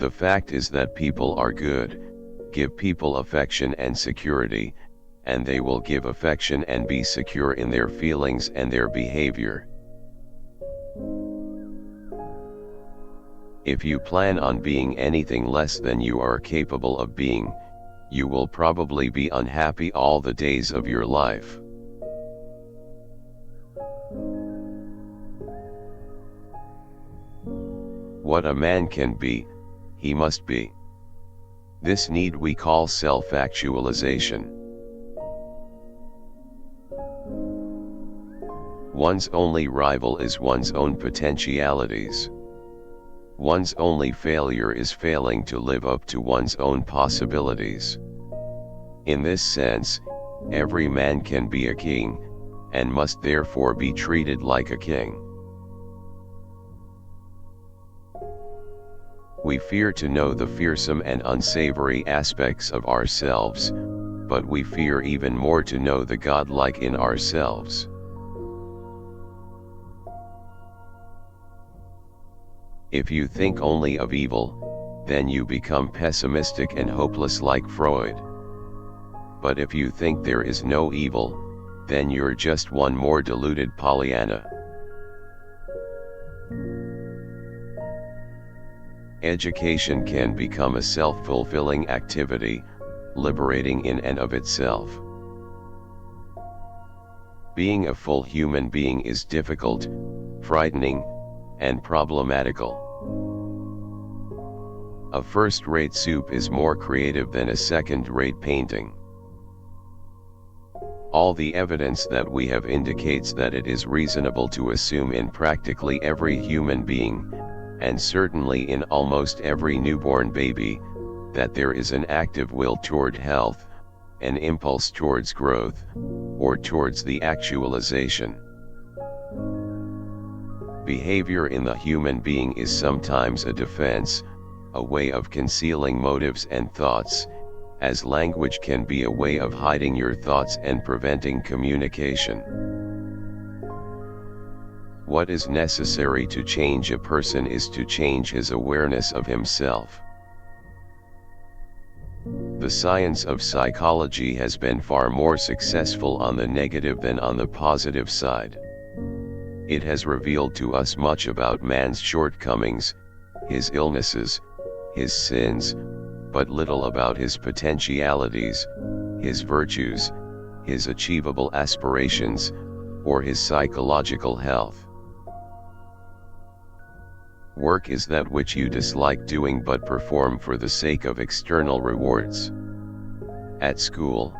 The fact is that people are good. Give people affection and security, and they will give affection and be secure in their feelings and their behavior. If you plan on being anything less than you are capable of being, you will probably be unhappy all the days of your life. What a man can be, he must be. This need we call self-actualization. One's only rival is one's own potentialities. One's only failure is failing to live up to one's own possibilities. In this sense, every man can be a king, and must therefore be treated like a king. We fear to know the fearsome and unsavory aspects of ourselves, but we fear even more to know the godlike in ourselves. If you think only of evil, then you become pessimistic and hopeless like Freud. But if you think there is no evil, then you're just one more deluded Pollyanna. Education can become a self-fulfilling activity, liberating in and of itself. Being a full human being is difficult, frightening, and problematical. A first-rate soup is more creative than a second-rate painting. All the evidence that we have indicates that it is reasonable to assume in practically every human being, and certainly in almost every newborn baby, that there is an active will toward health, an impulse towards growth, or towards the actualization. Behavior in the human being is sometimes a defense, a way of concealing motives and thoughts, as language can be a way of hiding your thoughts and preventing communication. What is necessary to change a person is to change his awareness of himself. The science of psychology has been far more successful on the negative than on the positive side. It has revealed to us much about man's shortcomings, his illnesses, his sins, but little about his potentialities, his virtues, his achievable aspirations, or his psychological health. Work is that which you dislike doing but perform for the sake of external rewards. At school,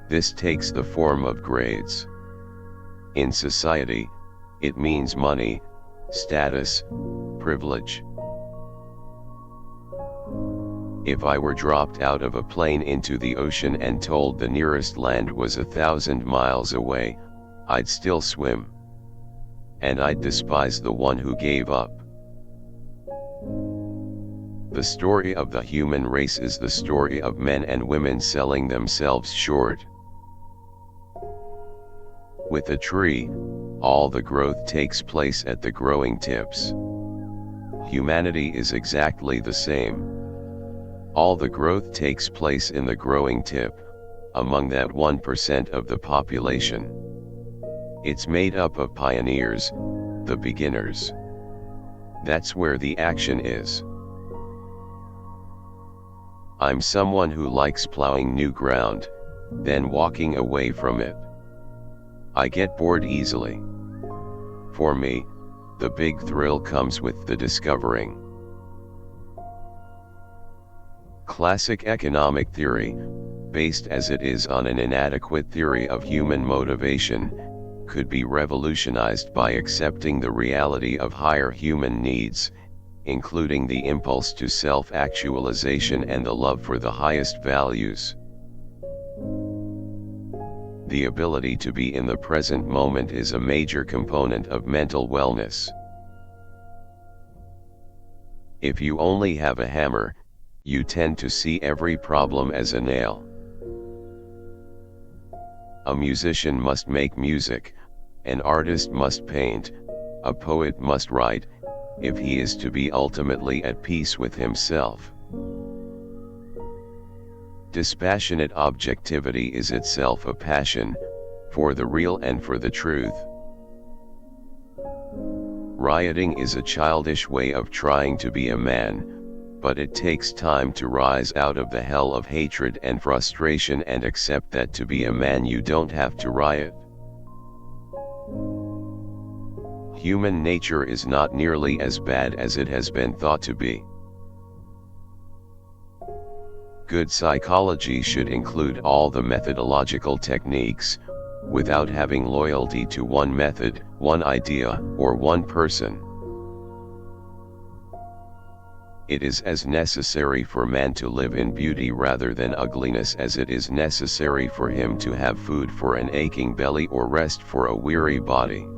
this takes the form of grades. In society, it means money, status, privilege. If I were dropped out of a plane into the ocean and told the nearest land was 1,000 miles away, I'd still swim. And I'd despise the one who gave up. The story of the human race is the story of men and women selling themselves short. With a tree, all the growth takes place at the growing tips. Humanity is exactly the same. All the growth takes place in the growing tip, among that 1% of the population. It's made up of pioneers, the beginners. That's where the action is. I'm someone who likes plowing new ground, then walking away from it. I get bored easily. For me, the big thrill comes with the discovering. Classic economic theory, based as it is on an inadequate theory of human motivation, could be revolutionized by accepting the reality of higher human needs, including the impulse to self-actualization and the love for the highest values. The ability to be in the present moment is a major component of mental wellness. If you only have a hammer, you tend to see every problem as a nail. A musician must make music, an artist must paint, a poet must write, if he is to be ultimately at peace with himself. Dispassionate objectivity is itself a passion, for the real and for the truth. Rioting is a childish way of trying to be a man, but it takes time to rise out of the hell of hatred and frustration and accept that to be a man you don't have to riot. Human nature is not nearly as bad as it has been thought to be. Good psychology should include all the methodological techniques, without having loyalty to one method, one idea, or one person. It is as necessary for man to live in beauty rather than ugliness as it is necessary for him to have food for an aching belly or rest for a weary body.